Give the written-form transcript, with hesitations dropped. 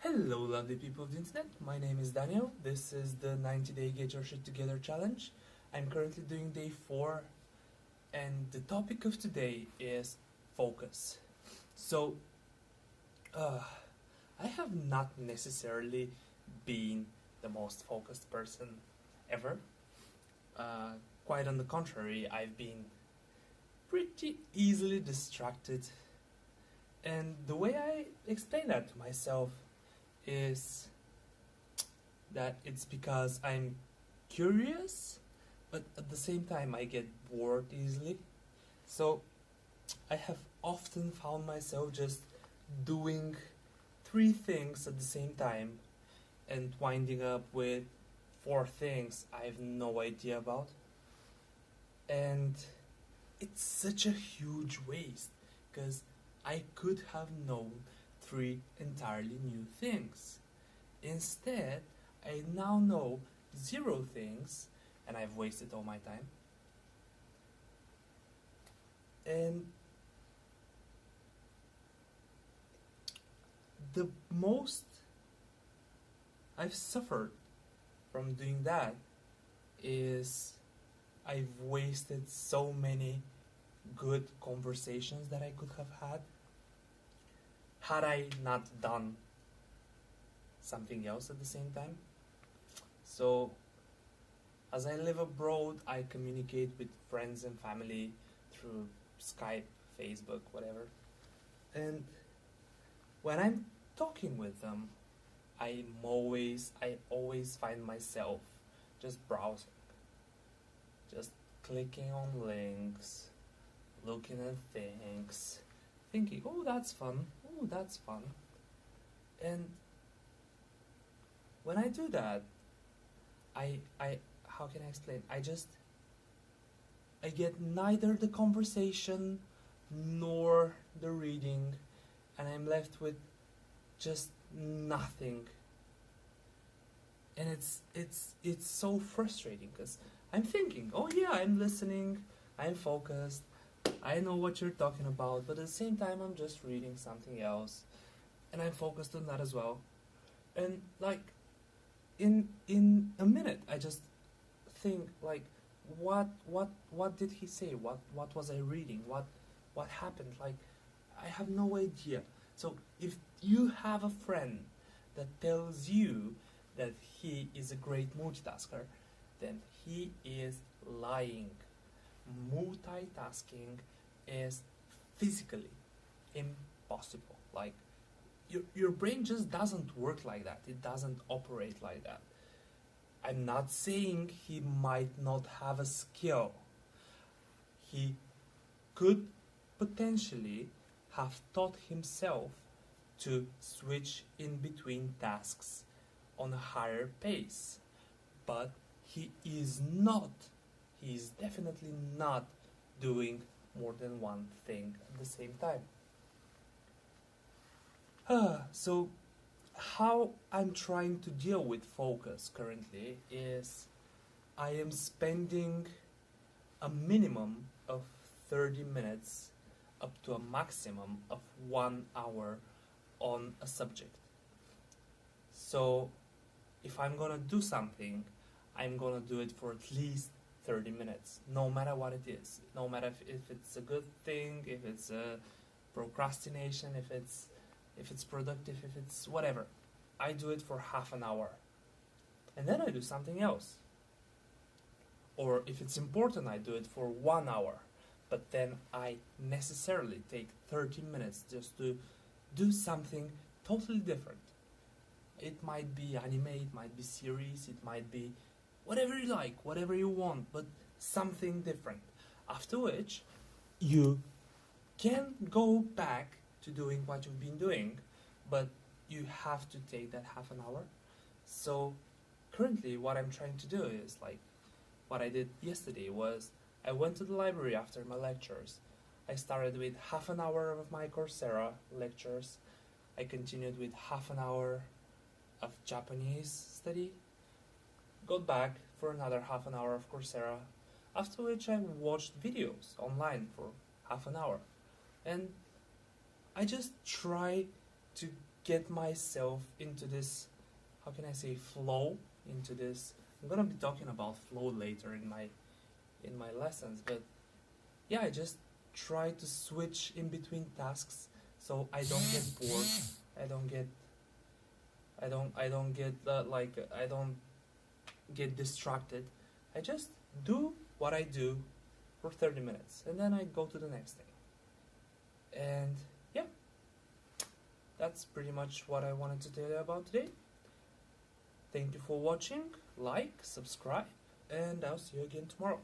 Hello lovely people of the internet, my name is Daniel. This is the 90-day Get Your Shit Together challenge. I'm currently doing day 4 and the topic of today is focus. So, I have not necessarily been the most focused person ever. Quite on the contrary, I've been pretty easily distracted. And the way I explain that to myself is that it's because I'm curious, but at the same time I get bored easily. So I have often found myself just doing 3 things at the same time and winding up with 4 things I have no idea about. And it's such a huge waste because I could have known 3 entirely new things. Instead, I now know 0 things and I've wasted all my time. And the most I've suffered from doing that is I've wasted so many good conversations that I could have had I not done something else at the same time. So, as I live abroad, I communicate with friends and family through Skype, Facebook, whatever. And when I'm talking with them, I always find myself just browsing, just clicking on links, looking at things, thinking, oh, that's fun, oh, that's fun. And when I do that, I how can I explain? I get neither the conversation nor the reading, and I'm left with just nothing. And it's so frustrating because I'm thinking, oh yeah, I'm listening, I'm focused, I know what you're talking about, but at the same time I'm just reading something else and I'm focused on that as well. And like in a minute I just think like what did he say? What was I reading? What happened? Like I have no idea. So if you have a friend that tells you that he is a great multitasker, then he is lying. Multitasking is physically impossible. Like your brain just doesn't work like that. It doesn't operate like that. I'm not saying he might not have a skill. He could potentially have taught himself to switch in between tasks on a higher pace, but he is definitely not doing more than one thing at the same time. So how I'm trying to deal with focus currently is I am spending a minimum of 30 minutes up to a maximum of 1 hour on a subject. So if I'm gonna do something, I'm gonna do it for at least 30 minutes, no matter what it is. No matter if it's a good thing, if it's a procrastination, if it's productive, if it's whatever. I do it for half an hour. And then I do something else. Or if it's important, I do it for 1 hour. But then I necessarily take 30 minutes just to do something totally different. It might be anime, it might be series, it might be whatever you like, whatever you want, but something different. After which, you can go back to doing what you've been doing, but you have to take that half an hour. So currently what I'm trying to do is like what I did yesterday was I went to the library after my lectures. I started with half an hour of my Coursera lectures. I continued with half an hour of Japanese study. Got back for another half an hour of Coursera, after which I watched videos online for half an hour. And I just try to get myself into this, how can I say, flow, into this. I'm gonna be talking about flow later in my lessons, but yeah, I just try to switch in between tasks so I don't get bored. I don't get I don't get distracted. I just do what I do for 30 minutes and then I go to the next thing. And yeah, that's pretty much what I wanted to tell you about today. Thank you for watching. Like, subscribe, and I'll see you again tomorrow.